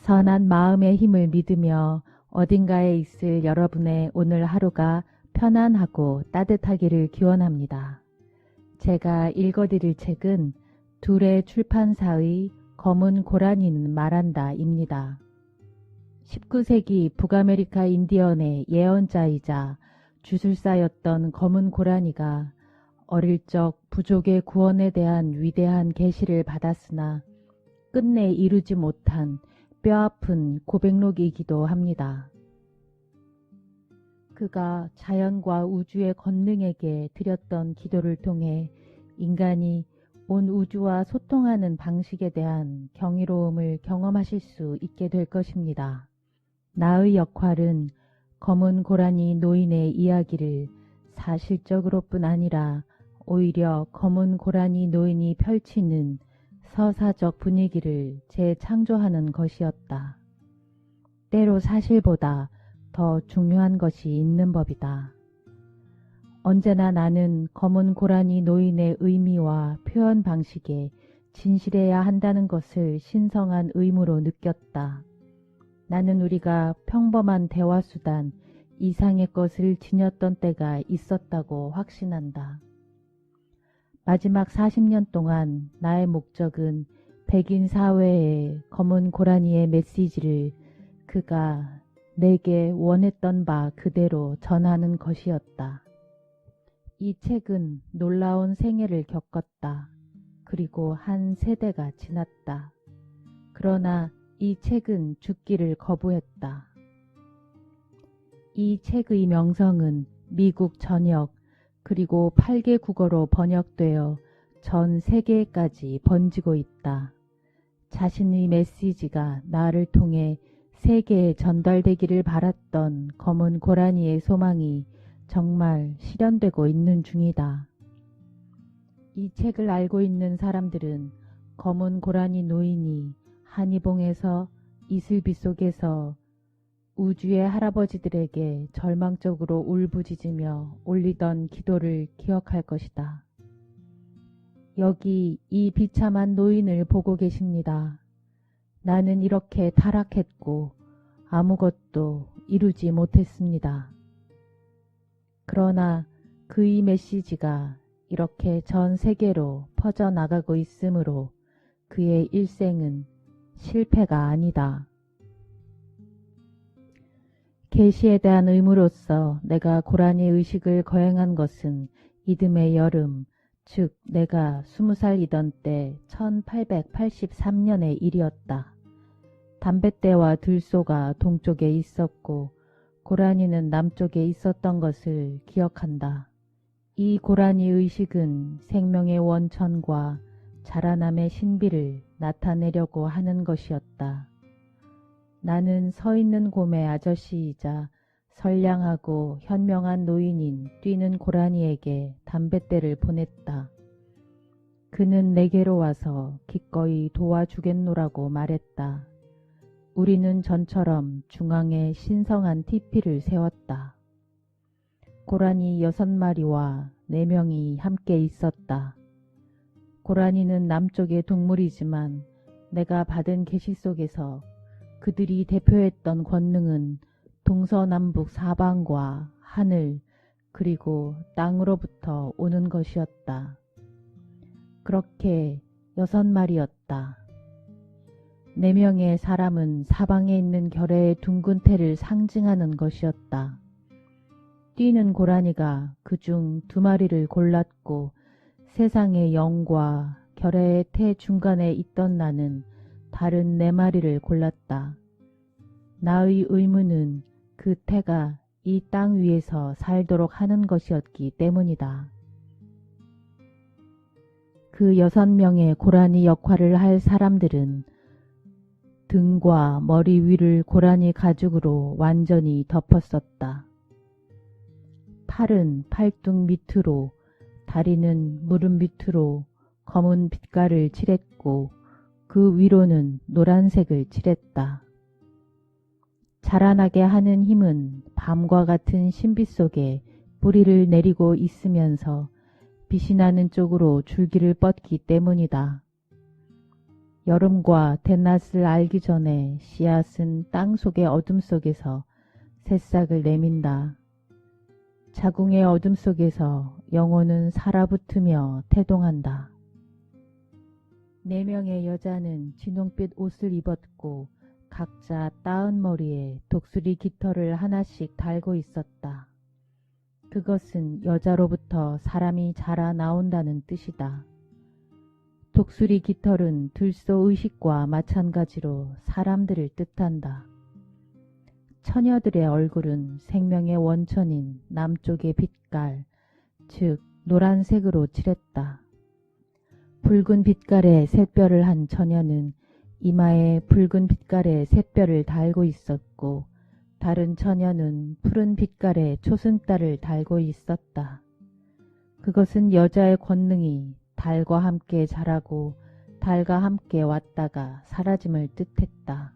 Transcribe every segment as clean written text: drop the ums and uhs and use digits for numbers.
선한 마음의 힘을 믿으며 어딘가에 있을 여러분의 오늘 하루가 편안하고 따뜻하기를 기원합니다. 제가 읽어드릴 책은 둘의 출판사의 검은 고라니는 말한다입니다. 19세기 북아메리카 인디언의 예언자이자 주술사였던 검은 고라니가 어릴 적 부족의 구원에 대한 위대한 계시를 받았으나 끝내 이루지 못한 뼈아픈 고백록이기도 합니다. 그가 자연과 우주의 권능에게 드렸던 기도를 통해 인간이 온 우주와 소통하는 방식에 대한 경이로움을 경험하실 수 있게 될 것입니다. 나의 역할은 검은 고라니 노인의 이야기를 사실적으로뿐 아니라 오히려 검은 고라니 노인이 펼치는 서사적 분위기를 재창조하는 것이었다. 때로 사실보다 더 중요한 것이 있는 법이다. 언제나 나는 검은 고라니 노인의 의미와 표현 방식에 진실해야 한다는 것을 신성한 의무로 느꼈다. 나는 우리가 평범한 대화수단 이상의 것을 지녔던 때가 있었다고 확신한다. 마지막 40년 동안 나의 목적은 백인 사회의 검은 고라니의 메시지를 그가 내게 원했던 바 그대로 전하는 것이었다. 이 책은 놀라운 생애를 겪었다. 그리고 한 세대가 지났다. 그러나 이 책은 죽기를 거부했다. 이 책의 명성은 미국 전역 그리고 8개 국어로 번역되어 전 세계까지 번지고 있다. 자신의 메시지가 나를 통해 세계에 전달되기를 바랐던 검은 고라니의 소망이 정말 실현되고 있는 중이다. 이 책을 알고 있는 사람들은 검은 고라니 노인이 한이봉에서 이슬비 속에서 우주의 할아버지들에게 절망적으로 울부짖으며 올리던 기도를 기억할 것이다. 여기 이 비참한 노인을 보고 계십니다. 나는 이렇게 타락했고 아무것도 이루지 못했습니다. 그러나 그의 메시지가 이렇게 전 세계로 퍼져나가고 있으므로 그의 일생은 실패가 아니다. 계시에 대한 의무로서 내가 고라니 의식을 거행한 것은 이듬해 여름, 즉 내가 20살이던 때 1883년의 일이었다. 담뱃대와 들소가 동쪽에 있었고 고라니는 남쪽에 있었던 것을 기억한다. 이 고라니 의식은 생명의 원천과 자라남의 신비를 나타내려고 하는 것이었다. 나는 서 있는 곰의 아저씨이자 선량하고 현명한 노인인 뛰는 고라니에게 담뱃대를 보냈다. 그는 내게로 와서 기꺼이 도와주겠노라고 말했다. 우리는 전처럼 중앙에 신성한 티피를 세웠다. 고라니 6마리와 4명이 함께 있었다. 고라니는 남쪽의 동물이지만 내가 받은 계시 속에서 그들이 대표했던 권능은 동서남북 사방과 하늘 그리고 땅으로부터 오는 것이었다. 그렇게 6마리였다. 4명의 사람은 사방에 있는 결의 둥근 태를 상징하는 것이었다. 뛰는 고라니가 그중 2마리를 골랐고 세상의 영과 결의 태 중간에 있던 나는 다른 4마리를 골랐다. 나의 의무는 그 태가 이 땅 위에서 살도록 하는 것이었기 때문이다. 그 6명의 고라니 역할을 할 사람들은 등과 머리 위를 고라니 가죽으로 완전히 덮었었다. 팔은 팔뚝 밑으로, 다리는 무릎 밑으로 검은 빛깔을 칠했고 그 위로는 노란색을 칠했다. 자라나게 하는 힘은 밤과 같은 신비 속에 뿌리를 내리고 있으면서 빛이 나는 쪽으로 줄기를 뻗기 때문이다. 여름과 대낮을 알기 전에 씨앗은 땅 속의 어둠 속에서 새싹을 내민다. 자궁의 어둠 속에서 영혼은 살아붙으며 태동한다. 4명의 여자는 진홍빛 옷을 입었고 각자 따은 머리에 독수리 깃털을 하나씩 달고 있었다. 그것은 여자로부터 사람이 자라 나온다는 뜻이다. 독수리 깃털은 들소의식과 마찬가지로 사람들을 뜻한다. 처녀들의 얼굴은 생명의 원천인 남쪽의 빛깔, 즉 노란색으로 칠했다. 붉은 빛깔의 샛별을 한 처녀는 이마에 붉은 빛깔의 샛별을 달고 있었고 다른 처녀는 푸른 빛깔의 초승달을 달고 있었다. 그것은 여자의 권능이 달과 함께 자라고 달과 함께 왔다가 사라짐을 뜻했다.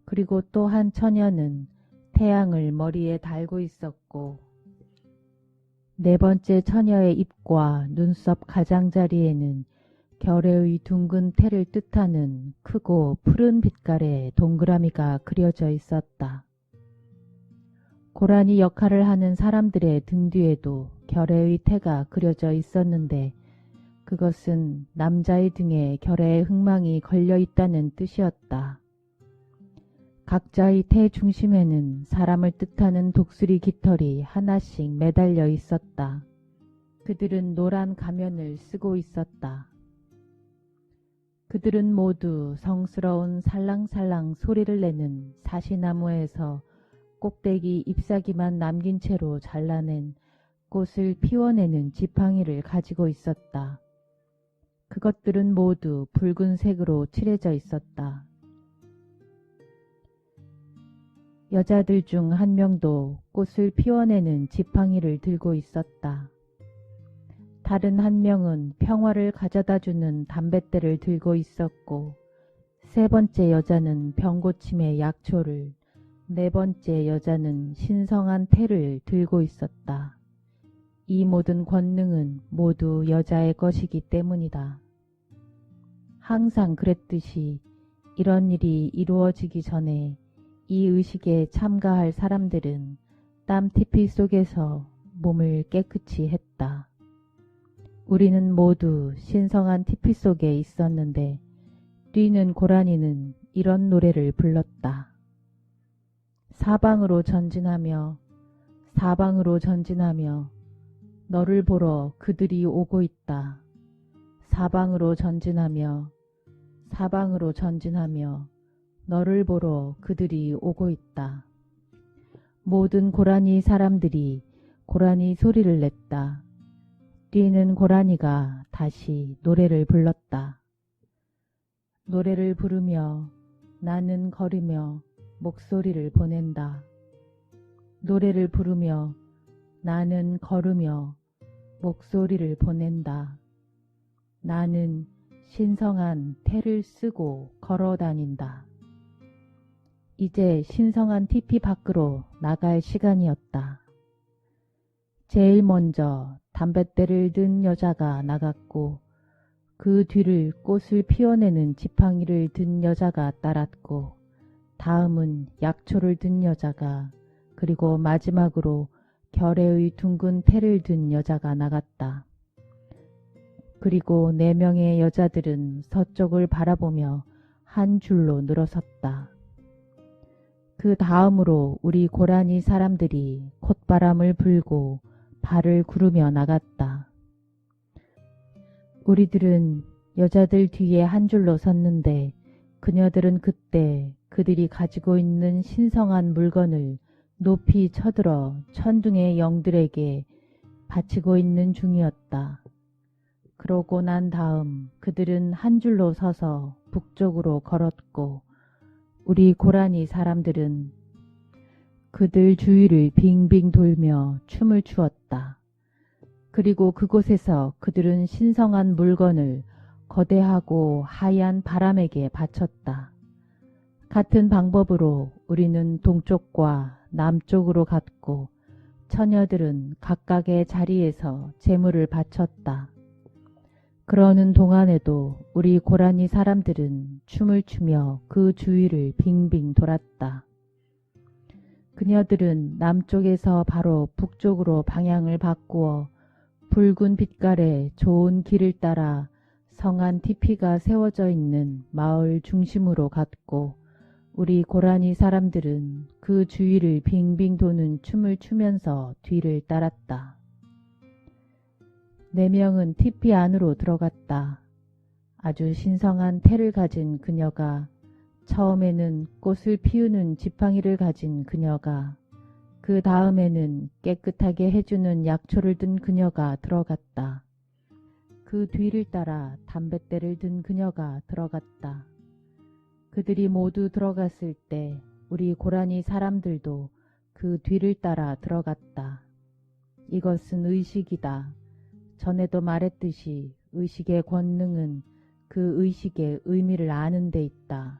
그리고 또 한 처녀는 태양을 머리에 달고 있었고 4번째 처녀의 입과 눈썹 가장자리에는 결의의 둥근 태를 뜻하는 크고 푸른 빛깔의 동그라미가 그려져 있었다. 고라니 역할을 하는 사람들의 등 뒤에도 결의의 태가 그려져 있었는데 그것은 남자의 등에 결의의 흑망이 걸려 있다는 뜻이었다. 각자의 태 중심에는 사람을 뜻하는 독수리 깃털이 하나씩 매달려 있었다. 그들은 노란 가면을 쓰고 있었다. 그들은 모두 성스러운 살랑살랑 소리를 내는 사시나무에서 꼭대기 잎사귀만 남긴 채로 잘라낸 꽃을 피워내는 지팡이를 가지고 있었다. 그것들은 모두 붉은색으로 칠해져 있었다. 여자들 중 한 명도 꽃을 피워내는 지팡이를 들고 있었다. 다른 한 명은 평화를 가져다주는 담뱃대를 들고 있었고 3번째 여자는 병고침의 약초를 4번째 여자는 신성한 태를 들고 있었다. 이 모든 권능은 모두 여자의 것이기 때문이다. 항상 그랬듯이 이런 일이 이루어지기 전에 이 의식에 참가할 사람들은 땀 티피 속에서 몸을 깨끗이 했다. 우리는 모두 신성한 티피 속에 있었는데 뛰는 고라니는 이런 노래를 불렀다. 사방으로 전진하며 사방으로 전진하며 너를 보러 그들이 오고 있다. 사방으로 전진하며 사방으로 전진하며 너를 보러 그들이 오고 있다. 모든 고라니 사람들이 고라니 소리를 냈다. 뛰는 고라니가 다시 노래를 불렀다. 노래를 부르며 나는 걸으며 목소리를 보낸다. 노래를 부르며 나는 걸으며 목소리를 보낸다. 나는 신성한 태를 쓰고 걸어 다닌다. 이제 신성한 티피 밖으로 나갈 시간이었다. 제일 먼저 담뱃대를 든 여자가 나갔고 그 뒤를 꽃을 피워내는 지팡이를 든 여자가 따랐고 다음은 약초를 든 여자가 그리고 마지막으로 결의의 둥근 태를 든 여자가 나갔다. 그리고 4명의 여자들은 서쪽을 바라보며 한 줄로 늘어섰다. 그 다음으로 우리 고라니 사람들이 콧바람을 불고 발을 구르며 나갔다. 우리들은 여자들 뒤에 한 줄로 섰는데 그녀들은 그때 그들이 가지고 있는 신성한 물건을 높이 쳐들어 천둥의 영들에게 바치고 있는 중이었다. 그러고 난 다음 그들은 한 줄로 서서 북쪽으로 걸었고 우리 고라니 사람들은 그들 주위를 빙빙 돌며 춤을 추었다. 그리고 그곳에서 그들은 신성한 물건을 거대하고 하얀 바람에게 바쳤다. 같은 방법으로 우리는 동쪽과 남쪽으로 갔고 처녀들은 각각의 자리에서 제물을 바쳤다. 그러는 동안에도 우리 고라니 사람들은 춤을 추며 그 주위를 빙빙 돌았다. 그녀들은 남쪽에서 바로 북쪽으로 방향을 바꾸어 붉은 빛깔의 좋은 길을 따라 성한 티피가 세워져 있는 마을 중심으로 갔고, 우리 고라니 사람들은 그 주위를 빙빙 도는 춤을 추면서 뒤를 따랐다. 4명은 티피 안으로 들어갔다. 아주 신성한 태를 가진 그녀가, 처음에는 꽃을 피우는 지팡이를 가진 그녀가, 그 다음에는 깨끗하게 해주는 약초를 든 그녀가 들어갔다. 그 뒤를 따라 담뱃대를 든 그녀가 들어갔다. 그들이 모두 들어갔을 때 우리 고라니 사람들도 그 뒤를 따라 들어갔다. 이것은 의식이다. 전에도 말했듯이 의식의 권능은 그 의식의 의미를 아는 데 있다.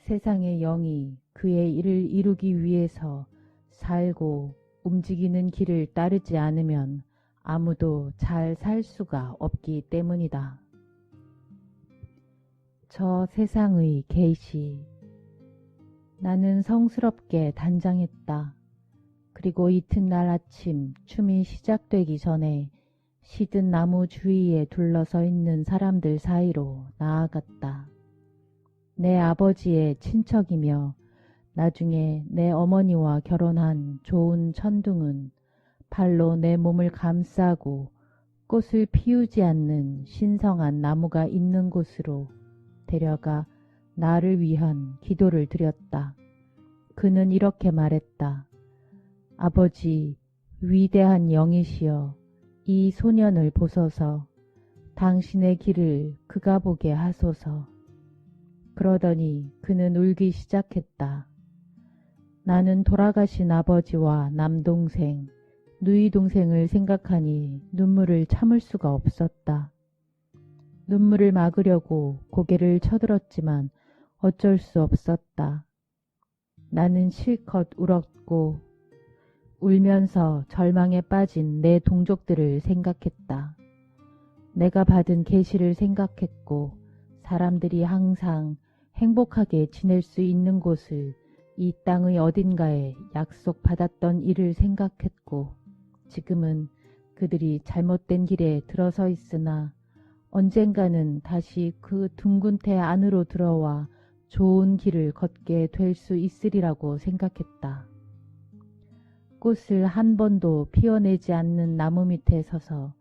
세상의 영이 그의 일을 이루기 위해서 살고 움직이는 길을 따르지 않으면 아무도 잘 살 수가 없기 때문이다. 저 세상의 계시. 나는 성스럽게 단장했다. 그리고 이튿날 아침 춤이 시작되기 전에 시든 나무 주위에 둘러서 있는 사람들 사이로 나아갔다. 내 아버지의 친척이며 나중에 내 어머니와 결혼한 좋은 천둥은 발로 내 몸을 감싸고 꽃을 피우지 않는 신성한 나무가 있는 곳으로 데려가 나를 위한 기도를 드렸다. 그는 이렇게 말했다. 아버지, 위대한 영이시여, 이 소년을 보소서. 당신의 길을 그가 보게 하소서. 그러더니 그는 울기 시작했다. 나는 돌아가신 아버지와 남동생, 누이 동생을 생각하니 눈물을 참을 수가 없었다. 눈물을 막으려고 고개를 쳐들었지만 어쩔 수 없었다. 나는 실컷 울었고 울면서 절망에 빠진 내 동족들을 생각했다. 내가 받은 계시를 생각했고 사람들이 항상 행복하게 지낼 수 있는 곳을 이 땅의 어딘가에 약속받았던 일을 생각했고 지금은 그들이 잘못된 길에 들어서 있으나 언젠가는 다시 그 둥근 태 안으로 들어와 좋은 길을 걷게 될 수 있으리라고 생각했다. 꽃을 한 번도 피워내지 않는 나무 밑에 서서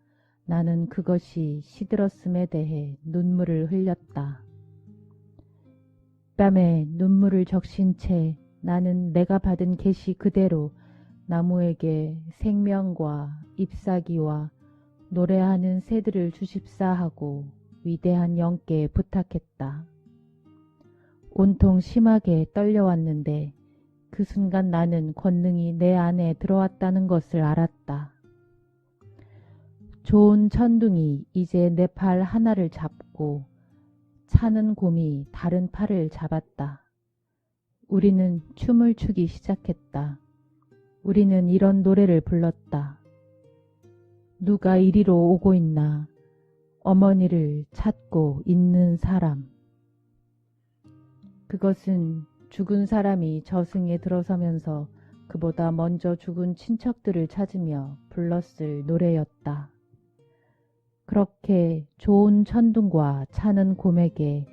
나는 그것이 시들었음에 대해 눈물을 흘렸다. 뺨에 눈물을 적신 채 나는 내가 받은 계시 그대로 나무에게 생명과 잎사귀와 노래하는 새들을 주십사 하고 위대한 영께 부탁했다. 온통 심하게 떨려왔는데 그 순간 나는 권능이 내 안에 들어왔다는 것을 알았다. 좋은 천둥이 이제 내 팔 하나를 잡고 차는 곰이 다른 팔을 잡았다. 우리는 춤을 추기 시작했다. 우리는 이런 노래를 불렀다. 누가 이리로 오고 있나? 어머니를 찾고 있는 사람. 그것은 죽은 사람이 저승에 들어서면서 그보다 먼저 죽은 친척들을 찾으며 불렀을 노래였다. 그렇게 좋은 천둥과 차는 곰에게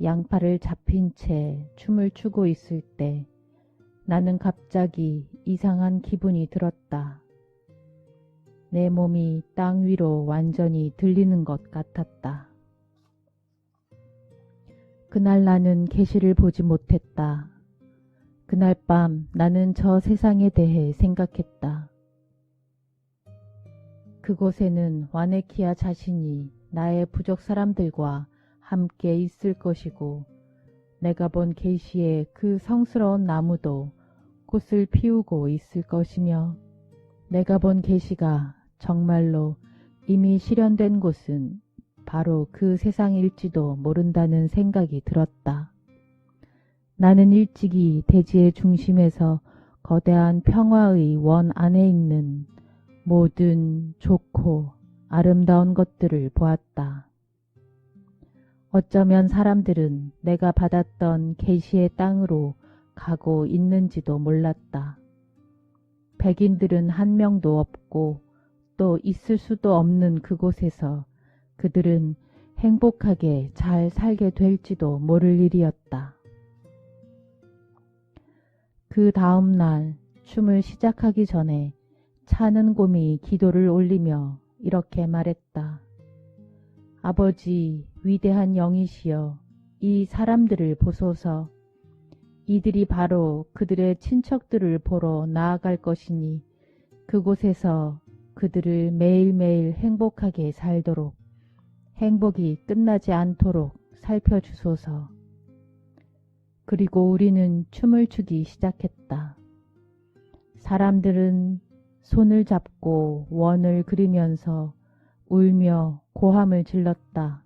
양팔을 잡힌 채 춤을 추고 있을 때 나는 갑자기 이상한 기분이 들었다. 내 몸이 땅 위로 완전히 들리는 것 같았다. 그날 나는 계시를 보지 못했다. 그날 밤 나는 저 세상에 대해 생각했다. 그곳에는 와네키아 자신이 나의 부족 사람들과 함께 있을 것이고 내가 본 계시의 그 성스러운 나무도 꽃을 피우고 있을 것이며 내가 본 계시가 정말로 이미 실현된 곳은 바로 그 세상일지도 모른다는 생각이 들었다. 나는 일찍이 대지의 중심에서 거대한 평화의 원 안에 있는 모든 좋고 아름다운 것들을 보았다. 어쩌면 사람들은 내가 받았던 계시의 땅으로 가고 있는지도 몰랐다. 백인들은 한 명도 없고 또 있을 수도 없는 그곳에서 그들은 행복하게 잘 살게 될지도 모를 일이었다. 그 다음 날 춤을 시작하기 전에 차는 곰이 기도를 올리며 이렇게 말했다. 아버지, 위대한 영이시여, 이 사람들을 보소서. 이들이 바로 그들의 친척들을 보러 나아갈 것이니 그곳에서 그들을 매일매일 행복하게 살도록, 행복이 끝나지 않도록 살펴주소서. 그리고 우리는 춤을 추기 시작했다. 사람들은 손을 잡고 원을 그리면서 울며 고함을 질렀다.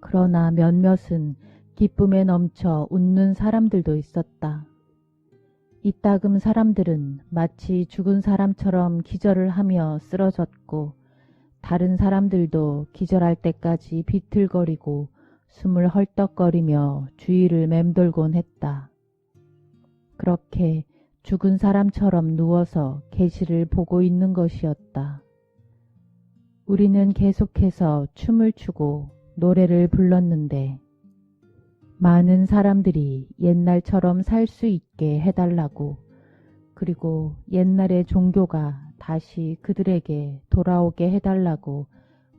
그러나 몇몇은 기쁨에 넘쳐 웃는 사람들도 있었다. 이따금 사람들은 마치 죽은 사람처럼 기절을 하며 쓰러졌고 다른 사람들도 기절할 때까지 비틀거리고 숨을 헐떡거리며 주위를 맴돌곤 했다. 그렇게 죽은 사람처럼 누워서 계시를 보고 있는 것이었다. 우리는 계속해서 춤을 추고 노래를 불렀는데 많은 사람들이 옛날처럼 살 수 있게 해달라고, 그리고 옛날의 종교가 다시 그들에게 돌아오게 해달라고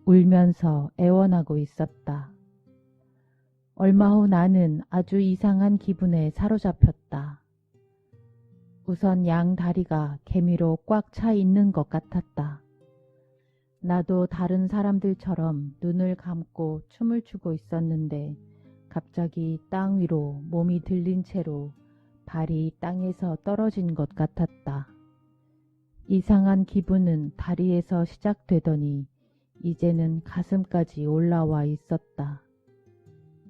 울면서 애원하고 있었다. 얼마 후 나는 아주 이상한 기분에 사로잡혔다. 우선 양 다리가 개미로 꽉 차 있는 것 같았다. 나도 다른 사람들처럼 눈을 감고 춤을 추고 있었는데 갑자기 땅 위로 몸이 들린 채로 발이 땅에서 떨어진 것 같았다. 이상한 기분은 다리에서 시작되더니 이제는 가슴까지 올라와 있었다.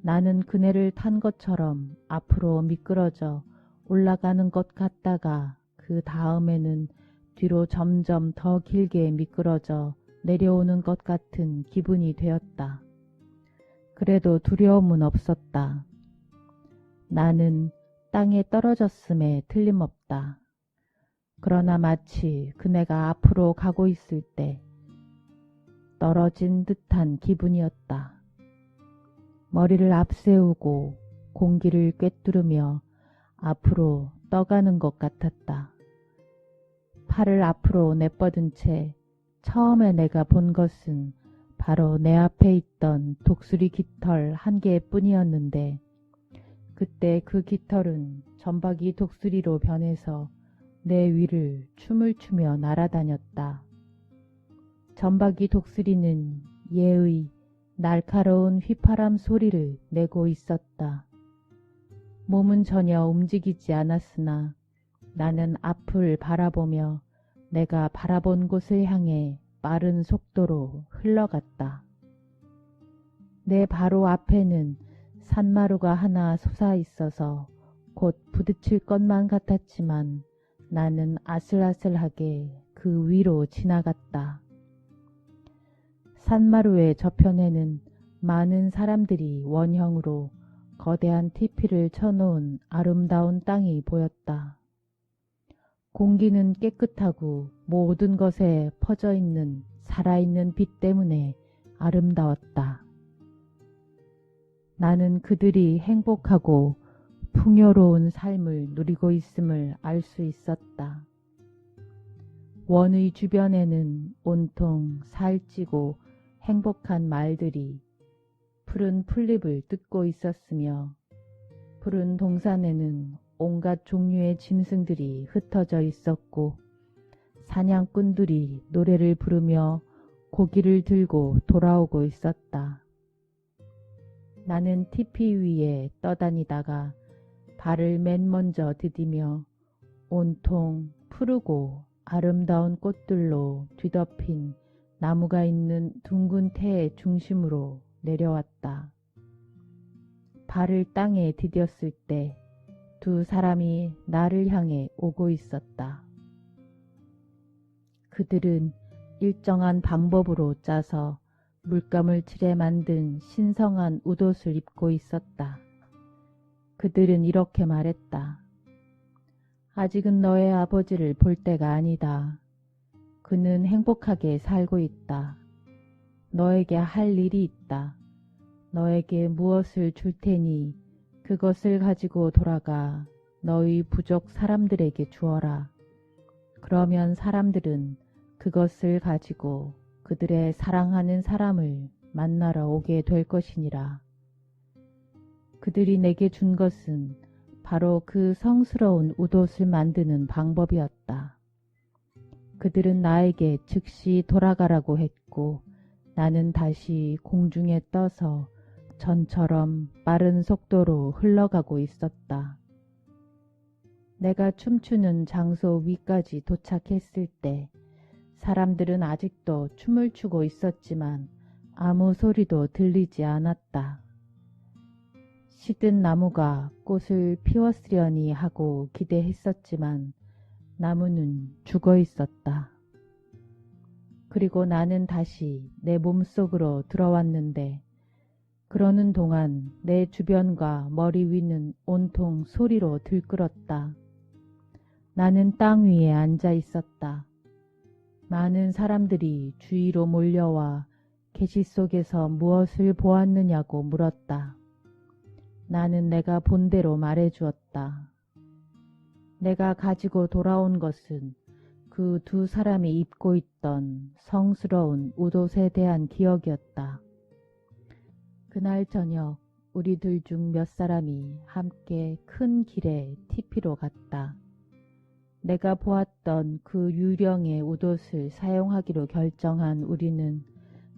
나는 그네를 탄 것처럼 앞으로 미끄러져 올라가는 것 같다가 그 다음에는 뒤로 점점 더 길게 미끄러져 내려오는 것 같은 기분이 되었다. 그래도 두려움은 없었다. 나는 땅에 떨어졌음에 틀림없다. 그러나 마치 그네가 앞으로 가고 있을 때 떨어진 듯한 기분이었다. 머리를 앞세우고 공기를 꿰뚫으며 앞으로 떠가는 것 같았다. 팔을 앞으로 내뻗은 채 처음에 내가 본 것은 바로 내 앞에 있던 독수리 깃털 한 개뿐이었는데 그때 그 깃털은 점박이 독수리로 변해서 내 위를 춤을 추며 날아다녔다. 점박이 독수리는 예의 날카로운 휘파람 소리를 내고 있었다. 몸은 전혀 움직이지 않았으나 나는 앞을 바라보며 내가 바라본 곳을 향해 빠른 속도로 흘러갔다. 내 바로 앞에는 산마루가 하나 솟아 있어서 곧 부딪힐 것만 같았지만 나는 아슬아슬하게 그 위로 지나갔다. 산마루의 저편에는 많은 사람들이 원형으로 거대한 티피를 쳐놓은 아름다운 땅이 보였다. 공기는 깨끗하고 모든 것에 퍼져 있는 살아있는 빛 때문에 아름다웠다. 나는 그들이 행복하고 풍요로운 삶을 누리고 있음을 알 수 있었다. 원의 주변에는 온통 살찌고 행복한 말들이 푸른 풀잎을 뜯고 있었으며 푸른 동산에는 온갖 종류의 짐승들이 흩어져 있었고 사냥꾼들이 노래를 부르며 고기를 들고 돌아오고 있었다. 나는 티피 위에 떠다니다가 발을 맨 먼저 디디며 온통 푸르고 아름다운 꽃들로 뒤덮인 나무가 있는 둥근 태의 중심으로 내려왔다. 발을 땅에 디뎠을 때 두 사람이 나를 향해 오고 있었다. 그들은 일정한 방법으로 짜서 물감을 칠해 만든 신성한 웃옷을 입고 있었다. 그들은 이렇게 말했다. 아직은 너의 아버지를 볼 때가 아니다. 그는 행복하게 살고 있다. 너에게 할 일이 있다. 너에게 무엇을 줄 테니 그것을 가지고 돌아가 너희 부족 사람들에게 주어라. 그러면 사람들은 그것을 가지고 그들의 사랑하는 사람을 만나러 오게 될 것이니라. 그들이 내게 준 것은 바로 그 성스러운 웃옷을 만드는 방법이었다. 그들은 나에게 즉시 돌아가라고 했고 나는 다시 공중에 떠서 전처럼 빠른 속도로 흘러가고 있었다. 내가 춤추는 장소 위까지 도착했을 때 사람들은 아직도 춤을 추고 있었지만 아무 소리도 들리지 않았다. 시든 나무가 꽃을 피웠으려니 하고 기대했었지만 나무는 죽어 있었다. 그리고 나는 다시 내 몸속으로 들어왔는데 그러는 동안 내 주변과 머리 위는 온통 소리로 들끓었다. 나는 땅 위에 앉아 있었다. 많은 사람들이 주위로 몰려와 계시 속에서 무엇을 보았느냐고 물었다. 나는 내가 본 대로 말해주었다. 내가 가지고 돌아온 것은 그 두 사람이 입고 있던 성스러운 웃옷에 대한 기억이었다. 그날 저녁 우리들 중 몇 사람이 함께 큰 길에 TP로 갔다. 내가 보았던 그 유령의 웃옷을 사용하기로 결정한 우리는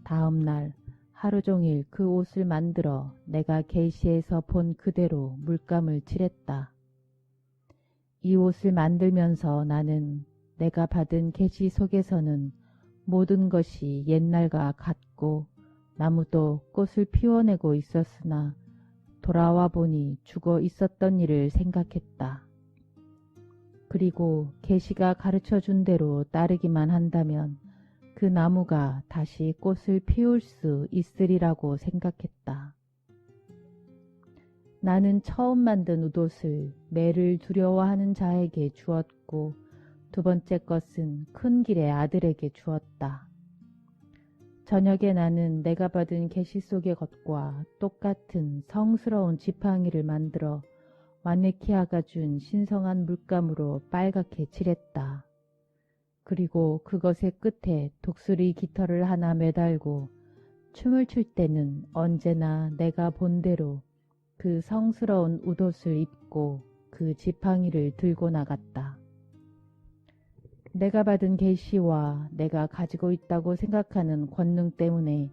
다음 날 하루 종일 그 옷을 만들어 내가 게시에서 본 그대로 물감을 칠했다. 이 옷을 만들면서 나는 내가 받은 계시 속에서는 모든 것이 옛날과 같고 나무도 꽃을 피워내고 있었으나 돌아와 보니 죽어 있었던 일을 생각했다. 그리고 계시가 가르쳐준 대로 따르기만 한다면 그 나무가 다시 꽃을 피울 수 있으리라고 생각했다. 나는 처음 만든 웃옷을 매를 두려워하는 자에게 주었고 두 번째 것은 큰 길의 아들에게 주었다. 저녁에 나는 내가 받은 계시 속의 것과 똑같은 성스러운 지팡이를 만들어 와네키아가 준 신성한 물감으로 빨갛게 칠했다. 그리고 그것의 끝에 독수리 깃털을 하나 매달고 춤을 출 때는 언제나 내가 본 대로 그 성스러운 웃옷을 입고 그 지팡이를 들고 나갔다. 내가 받은 계시와 내가 가지고 있다고 생각하는 권능 때문에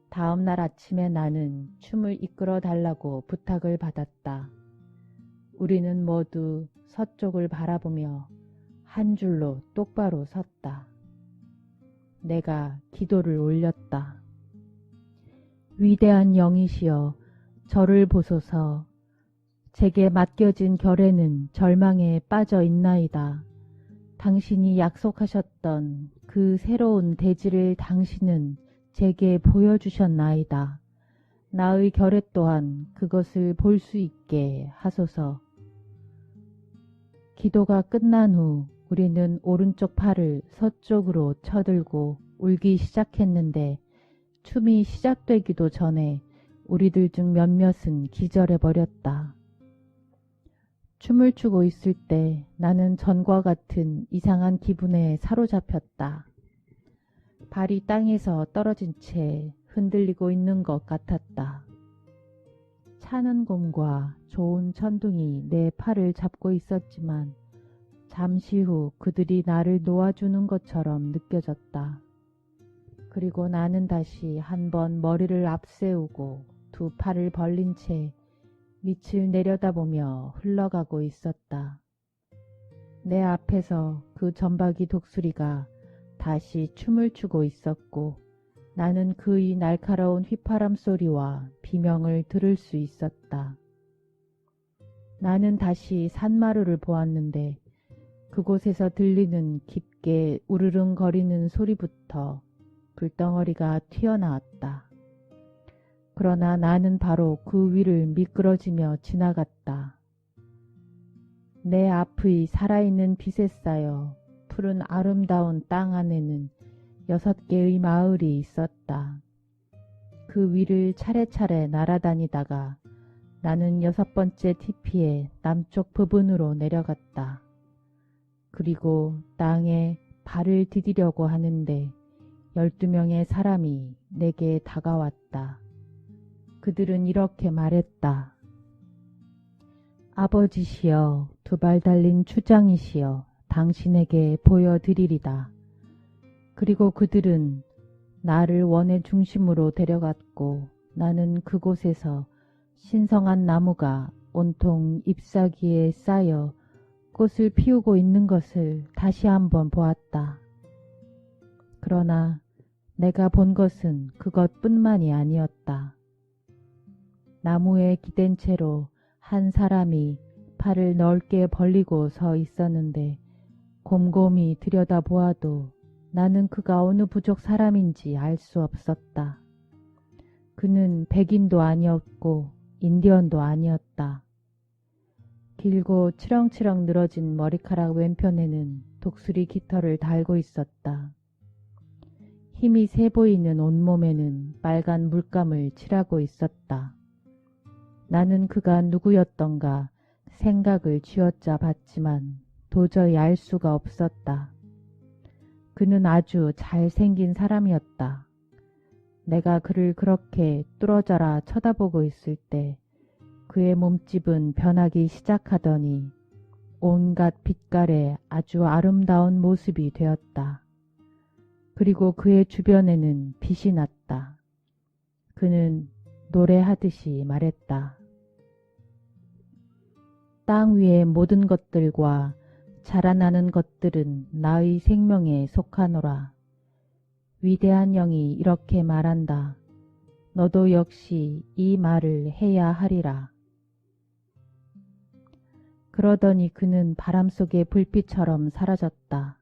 다음 날 아침에 나는 춤을 이끌어 달라고 부탁을 받았다. 우리는 모두 서쪽을 바라보며 한 줄로 똑바로 섰다. 내가 기도를 올렸다. 위대한 영이시여 저를 보소서. 제게 맡겨진 결에는 절망에 빠져 있나이다. 당신이 약속하셨던 그 새로운 대지를 당신은 제게 보여주셨나이다. 나의 결에 또한 그것을 볼 수 있게 하소서. 기도가 끝난 후 우리는 오른쪽 팔을 서쪽으로 쳐들고 울기 시작했는데 춤이 시작되기도 전에 우리들 중 몇몇은 기절해버렸다. 춤을 추고 있을 때 나는 전과 같은 이상한 기분에 사로잡혔다. 발이 땅에서 떨어진 채 흔들리고 있는 것 같았다. 차는 곰과 좋은 천둥이 내 팔을 잡고 있었지만 잠시 후 그들이 나를 놓아주는 것처럼 느껴졌다. 그리고 나는 다시 한번 머리를 앞세우고 두 팔을 벌린 채 밑을 내려다보며 흘러가고 있었다. 내 앞에서 그 점박이 독수리가 다시 춤을 추고 있었고 나는 그의 날카로운 휘파람 소리와 비명을 들을 수 있었다. 나는 다시 산마루를 보았는데 그곳에서 들리는 깊게 우르릉거리는 소리부터 불덩어리가 튀어나왔다. 그러나 나는 바로 그 위를 미끄러지며 지나갔다. 내 앞의 살아있는 빛에 쌓여 푸른 아름다운 땅 안에는 6개의 마을이 있었다. 그 위를 차례차례 날아다니다가 나는 6번째 티피의 남쪽 부분으로 내려갔다. 그리고 땅에 발을 디디려고 하는데 12명의 사람이 내게 다가왔다. 그들은 이렇게 말했다. 아버지시여, 2발 달린 추장이시여, 당신에게 보여드리리다. 그리고 그들은 나를 원의 중심으로 데려갔고 나는 그곳에서 신성한 나무가 온통 잎사귀에 쌓여 꽃을 피우고 있는 것을 다시 한번 보았다. 그러나 내가 본 것은 그것뿐만이 아니었다. 나무에 기댄 채로 한 사람이 팔을 넓게 벌리고 서 있었는데 곰곰이 들여다보아도 나는 그가 어느 부족 사람인지 알 수 없었다. 그는 백인도 아니었고 인디언도 아니었다. 길고 치렁치렁 늘어진 머리카락 왼편에는 독수리 깃털을 달고 있었다. 힘이 세 보이는 온몸에는 빨간 물감을 칠하고 있었다. 나는 그가 누구였던가 생각을 쥐어짜 봤지만 도저히 알 수가 없었다. 그는 아주 잘생긴 사람이었다. 내가 그를 그렇게 뚫어져라 쳐다보고 있을 때 그의 몸집은 변하기 시작하더니 온갖 빛깔의 아주 아름다운 모습이 되었다. 그리고 그의 주변에는 빛이 났다. 그는 노래하듯이 말했다. 땅 위의 모든 것들과 자라나는 것들은 나의 생명에 속하노라. 위대한 영이 이렇게 말한다. 너도 역시 이 말을 해야 하리라. 그러더니 그는 바람 속의 불빛처럼 사라졌다.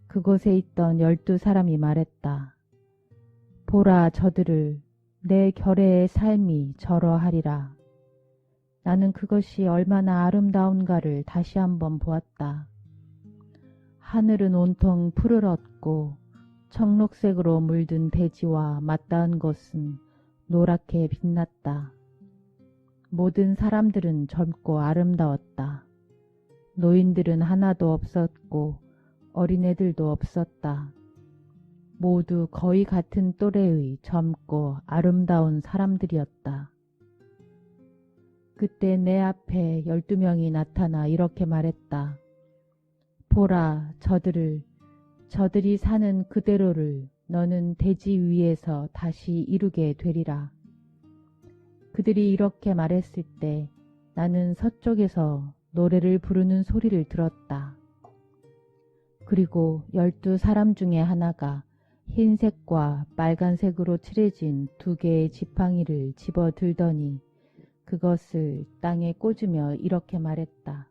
그곳에 있던 12사람이 말했다. 보라, 저들을 내 결의의 삶이 저러하리라. 나는 그것이 얼마나 아름다운가를 다시 한번 보았다. 하늘은 온통 푸르렀고 청록색으로 물든 대지와 맞닿은 곳은 노랗게 빛났다. 모든 사람들은 젊고 아름다웠다. 노인들은 하나도 없었고 어린애들도 없었다. 모두 거의 같은 또래의 젊고 아름다운 사람들이었다. 그때 내 앞에 12명이 나타나 이렇게 말했다. 보라, 저들이 사는 그대로를 너는 대지 위에서 다시 이루게 되리라. 그들이 이렇게 말했을 때 나는 서쪽에서 노래를 부르는 소리를 들었다. 그리고 12사람 중에 하나가 흰색과 빨간색으로 칠해진 2개의 지팡이를 집어 들더니 그것을 땅에 꽂으며 이렇게 말했다.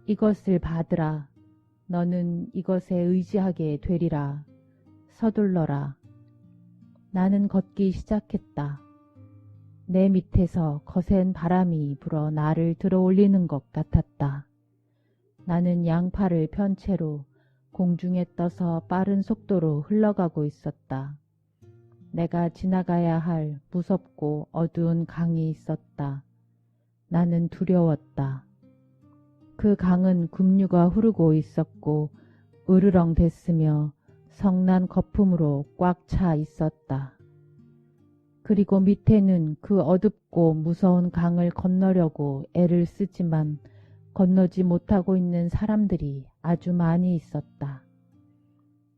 이것을 받으라. 너는 이것에 의지하게 되리라. 서둘러라. 나는 걷기 시작했다. 내 밑에서 거센 바람이 불어 나를 들어올리는 것 같았다. 나는 양팔을 편 채로 공중에 떠서 빠른 속도로 흘러가고 있었다. 내가 지나가야 할 무섭고 어두운 강이 있었다. 나는 두려웠다. 그 강은 급류가 흐르고 있었고 으르렁댔으며 성난 거품으로 꽉 차 있었다. 그리고 밑에는 그 어둡고 무서운 강을 건너려고 애를 쓰지만 건너지 못하고 있는 사람들이 아주 많이 있었다.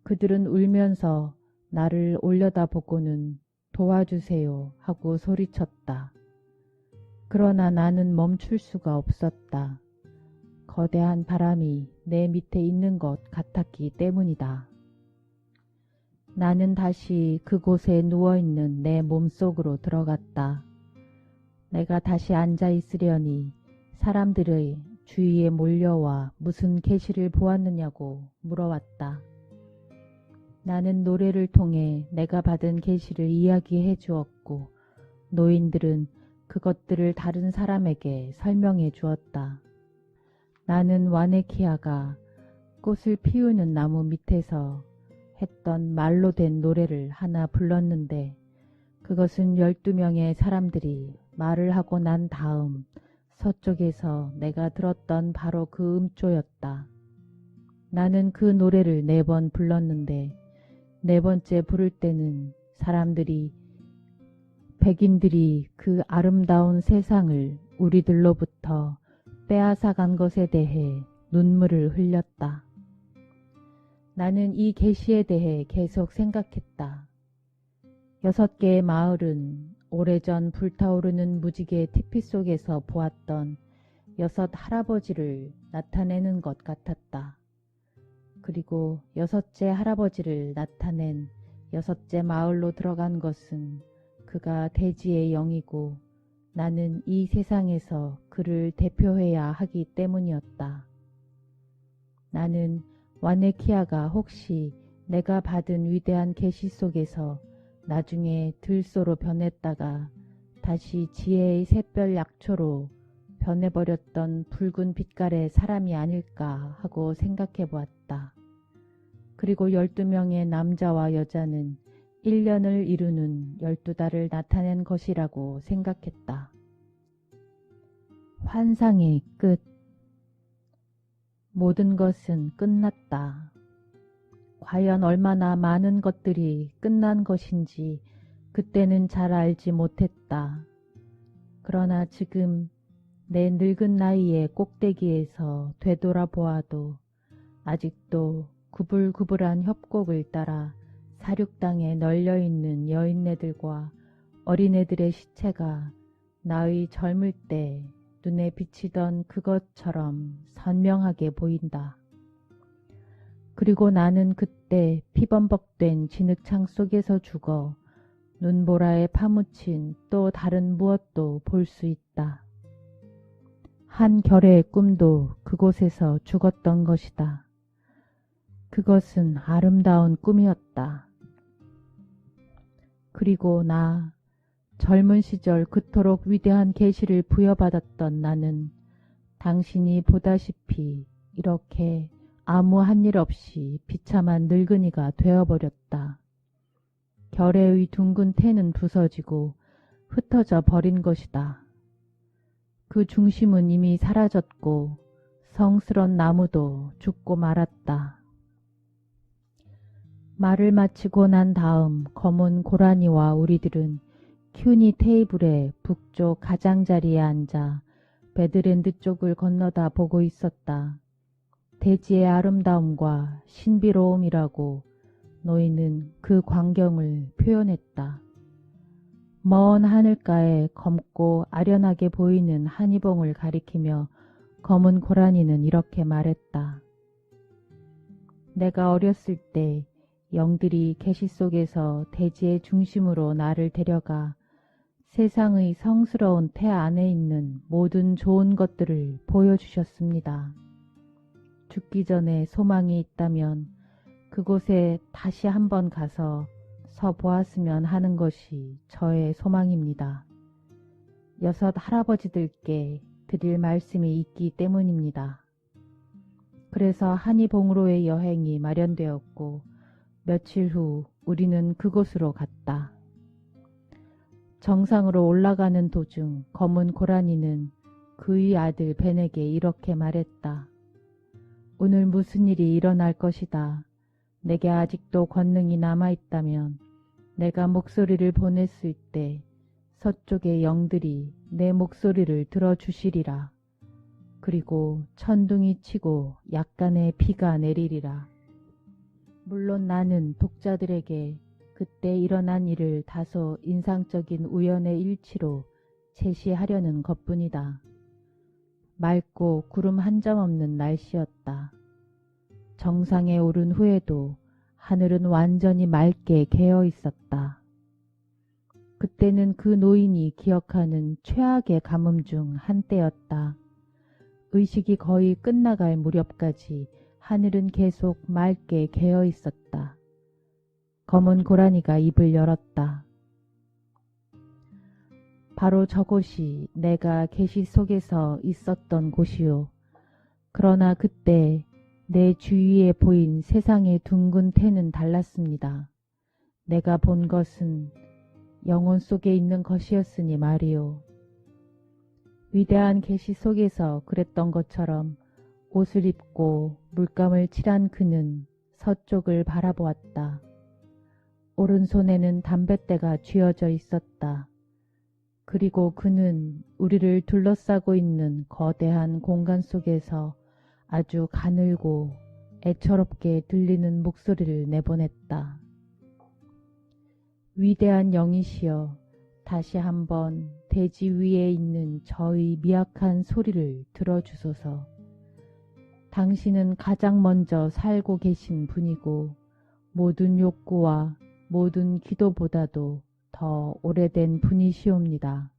그들은 울면서 나를 올려다보고는 도와주세요 하고 소리쳤다. 그러나 나는 멈출 수가 없었다. 거대한 바람이 내 밑에 있는 것 같았기 때문이다. 나는 다시 그곳에 누워있는 내 몸속으로 들어갔다. 내가 다시 앉아 있으려니 사람들의 주위에 몰려와 무슨 계시를 보았느냐고 물어왔다. 나는 노래를 통해 내가 받은 계시를 이야기해 주었고 노인들은 그것들을 다른 사람에게 설명해 주었다. 나는 와네키아가 꽃을 피우는 나무 밑에서 했던 말로 된 노래를 하나 불렀는데 그것은 12명의 사람들이 말을 하고 난 다음 서쪽에서 내가 들었던 바로 그 음조였다. 나는 그 노래를 4번 불렀는데 4번째 부를 때는 사람들이 백인들이 그 아름다운 세상을 우리들로부터 빼앗아간 것에 대해 눈물을 흘렸다. 나는 이 계시에 대해 계속 생각했다. 6개의 마을은 오래전 불타오르는 무지개 티피 속에서 보았던 6 할아버지를 나타내는 것 같았다. 그리고 6째 할아버지를 나타낸 6째 마을로 들어간 것은 그가 대지의 영이고 나는 이 세상에서 그를 대표해야 하기 때문이었다. 나는 와네키아가 혹시 내가 받은 위대한 계시 속에서 나중에 들소로 변했다가 다시 지혜의 샛별 약초로 변해버렸던 붉은 빛깔의 사람이 아닐까 하고 생각해 보았다. 그리고 12명의 남자와 여자는 1년을 이루는 12달을 나타낸 것이라고 생각했다. 환상의 끝. 모든 것은 끝났다. 과연 얼마나 많은 것들이 끝난 것인지 그때는 잘 알지 못했다. 그러나 지금 내 늙은 나이의 꼭대기에서 되돌아보아도 아직도 구불구불한 협곡을 따라 사륙당에 널려있는 여인네들과 어린애들의 시체가 나의 젊을 때 눈에 비치던 그것처럼 선명하게 보인다. 그리고 나는 그때 피범벅된 진흙창 속에서 죽어 눈보라에 파묻힌 또 다른 무엇도 볼 수 있다. 한 결의 꿈도 그곳에서 죽었던 것이다. 그것은 아름다운 꿈이었다. 그리고 나 젊은 시절 그토록 위대한 계시를 부여받았던 나는 당신이 보다시피 이렇게 아무 한 일 없이 비참한 늙은이가 되어버렸다. 결의의 둥근 태는 부서지고 흩어져 버린 것이다. 그 중심은 이미 사라졌고 성스런 나무도 죽고 말았다. 말을 마치고 난 다음 검은 고라니와 우리들은 큐니 테이블의 북쪽 가장자리에 앉아 베드랜드 쪽을 건너다 보고 있었다. 대지의 아름다움과 신비로움이라고 노인은 그 광경을 표현했다. 먼 하늘가에 검고 아련하게 보이는 한이봉을 가리키며 검은 고라니는 이렇게 말했다. 내가 어렸을 때 영들이 계시 속에서 대지의 중심으로 나를 데려가 세상의 성스러운 태 안에 있는 모든 좋은 것들을 보여주셨습니다. 죽기 전에 소망이 있다면 그곳에 다시 한번 가서 서 보았으면 하는 것이 저의 소망입니다. 6 할아버지들께 드릴 말씀이 있기 때문입니다. 그래서 한이봉으로의 여행이 마련되었고 며칠 후 우리는 그곳으로 갔다. 정상으로 올라가는 도중 검은 고라니는 그의 아들 벤에게 이렇게 말했다. 오늘 무슨 일이 일어날 것이다. 내게 아직도 권능이 남아있다면 내가 목소리를 보냈을 때 서쪽의 영들이 내 목소리를 들어주시리라. 그리고 천둥이 치고 약간의 비가 내리리라. 물론 나는 독자들에게 그때 일어난 일을 다소 인상적인 우연의 일치로 제시하려는 것뿐이다. 맑고 구름 한 점 없는 날씨였다. 정상에 오른 후에도 하늘은 완전히 맑게 개어 있었다. 그때는 그 노인이 기억하는 최악의 가뭄 중 한때였다. 의식이 거의 끝나갈 무렵까지 하늘은 계속 맑게 개어 있었다. 검은 고라니가 입을 열었다. 바로 저곳이 내가 계시 속에서 있었던 곳이요. 그러나 그때 내 주위에 보인 세상의 둥근 태는 달랐습니다. 내가 본 것은 영혼 속에 있는 것이었으니 말이요. 위대한 계시 속에서 그랬던 것처럼 옷을 입고 물감을 칠한 그는 서쪽을 바라보았다. 오른손에는 담뱃대가 쥐어져 있었다. 그리고 그는 우리를 둘러싸고 있는 거대한 공간 속에서 아주 가늘고 애처롭게 들리는 목소리를 내보냈다. 위대한 영이시여, 다시 한번 대지 위에 있는 저의 미약한 소리를 들어주소서. 당신은 가장 먼저 살고 계신 분이고 모든 욕구와 모든 기도보다도 더 오래된 분이시옵니다.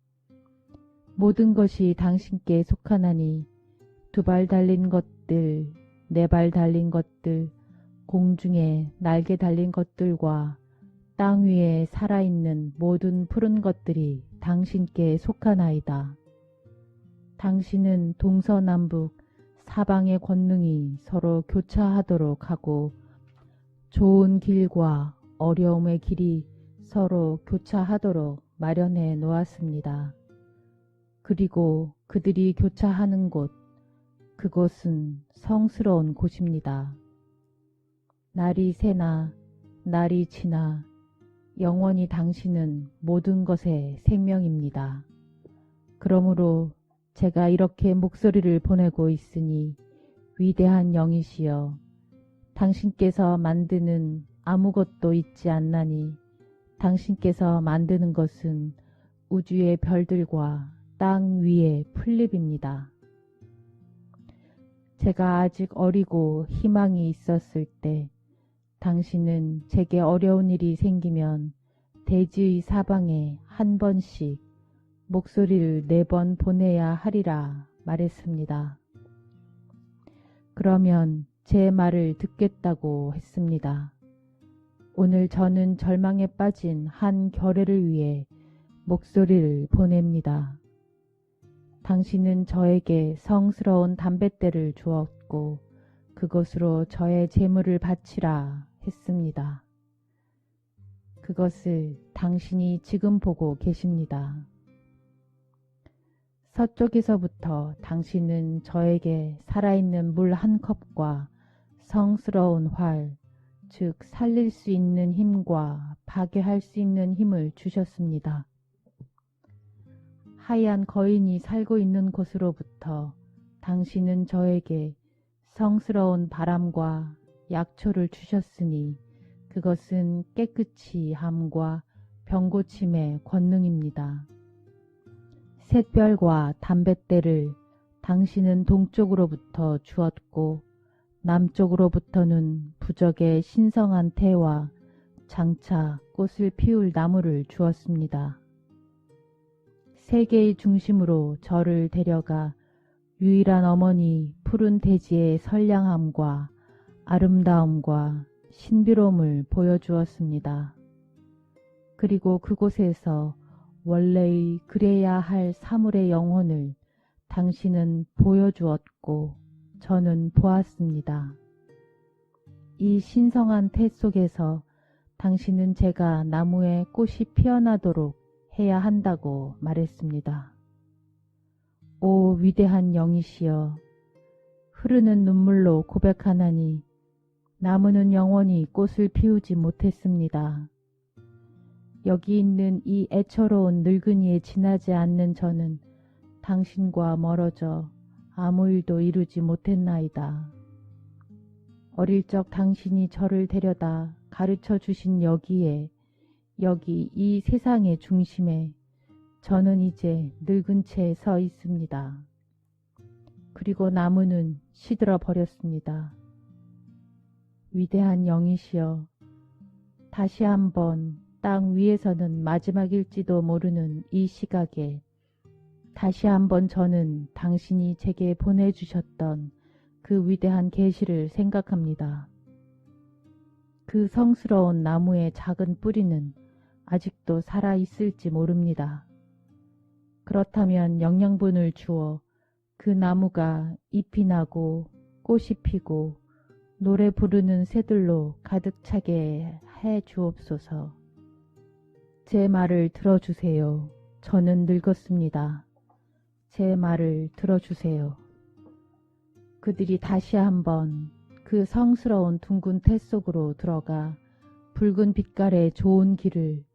모든 것이 당신께 속하나니 두 발 달린 것들, 네 발 달린 것들, 공중에 날개 달린 것들과 땅 위에 살아있는 모든 푸른 것들이 당신께 속하나이다. 당신은 동서남북 사방의 권능이 서로 교차하도록 하고 좋은 길과 어려움의 길이 서로 교차하도록 마련해 놓았습니다. 그리고 그들이 교차하는 곳, 그곳은 성스러운 곳입니다. 날이 새나 날이 지나 영원히 당신은 모든 것의 생명입니다. 그러므로 제가 이렇게 목소리를 보내고 있으니 위대한 영이시여, 당신께서 만드는 아무것도 있지 않나니 당신께서 만드는 것은 우주의 별들과 땅 위의 풀잎입니다. 제가 아직 어리고 희망이 있었을 때 당신은 제게 어려운 일이 생기면 대지의 사방에 한 번씩 목소리를 4번 보내야 하리라 말했습니다. 그러면 제 말을 듣겠다고 했습니다. 오늘 저는 절망에 빠진 한 결의를 위해 목소리를 보냅니다. 당신은 저에게 성스러운 담뱃대를 주었고 그것으로 저의 재물을 바치라 했습니다. 그것을 당신이 지금 보고 계십니다. 서쪽에서부터 당신은 저에게 살아있는 물 한 컵과 성스러운 활, 즉 살릴 수 있는 힘과 파괴할 수 있는 힘을 주셨습니다. 하얀 거인이 살고 있는 곳으로부터 당신은 저에게 성스러운 바람과 약초를 주셨으니 그것은 깨끗이 함과 병고침의 권능입니다. 샛별과 담뱃대를 당신은 동쪽으로부터 주었고 남쪽으로부터는 부적의 신성한 태와 장차 꽃을 피울 나무를 주었습니다. 세계의 중심으로 저를 데려가 유일한 어머니 푸른 대지의 선량함과 아름다움과 신비로움을 보여주었습니다. 그리고 그곳에서 원래의 그래야 할 사물의 영혼을 당신은 보여주었고 저는 보았습니다. 이 신성한 태 속에서 당신은 제가 나무에 꽃이 피어나도록 해야 한다고 말했습니다. 오 위대한 영이시여, 흐르는 눈물로 고백하나니 나무는 영원히 꽃을 피우지 못했습니다. 여기 있는 이 애처로운 늙은이에 지나지 않는 저는 당신과 멀어져 아무 일도 이루지 못했나이다. 어릴 적 당신이 저를 데려다 가르쳐 주신 여기 이 세상의 중심에 저는 이제 늙은 채 서 있습니다. 그리고 나무는 시들어 버렸습니다. 위대한 영이시여, 다시 한번 땅 위에서는 마지막일지도 모르는 이 시각에 다시 한번 저는 당신이 제게 보내주셨던 그 위대한 계시를 생각합니다. 그 성스러운 나무의 작은 뿌리는 아직도 살아 있을지 모릅니다. 그렇다면 영양분을 주어 그 나무가 잎이 나고 꽃이 피고 노래 부르는 새들로 가득 차게 해 주옵소서. 제 말을 들어주세요. 저는 늙었습니다. 제 말을 들어주세요. 그들이 다시 한번 그 성스러운 둥근 태 속으로 들어가 붉은 빛깔의 좋은 길을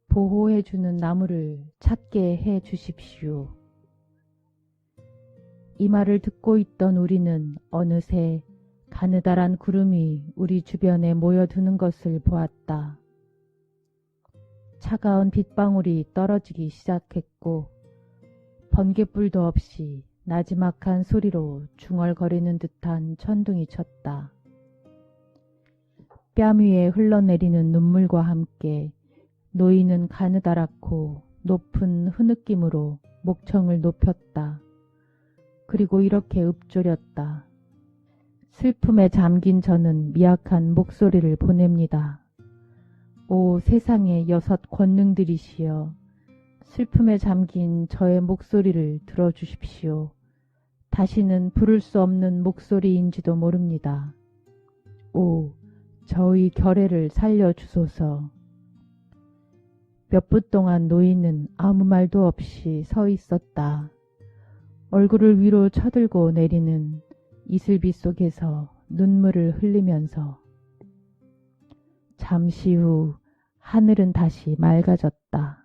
보호해주는 나무를 찾게 해 주십시오. 이 말을 듣고 있던 우리는 어느새 가느다란 구름이 우리 주변에 모여드는 것을 보았다. 차가운 빗방울이 떨어지기 시작했고 번개불도 없이 나지막한 소리로 중얼거리는 듯한 천둥이 쳤다. 뺨 위에 흘러내리는 눈물과 함께 노인은 가느다랗고 높은 흐느낌으로 목청을 높였다. 그리고 이렇게 읊조렸다. 슬픔에 잠긴 저는 미약한 목소리를 보냅니다. 오 세상의 6 권능들이시여, 슬픔에 잠긴 저의 목소리를 들어주십시오. 다시는 부를 수 없는 목소리인지도 모릅니다. 오, 저의 결의를 살려주소서. 몇 분 동안 노인은 아무 말도 없이 서 있었다. 얼굴을 위로 쳐들고 내리는 이슬비 속에서 눈물을 흘리면서. 잠시 후 하늘은 다시 맑아졌다.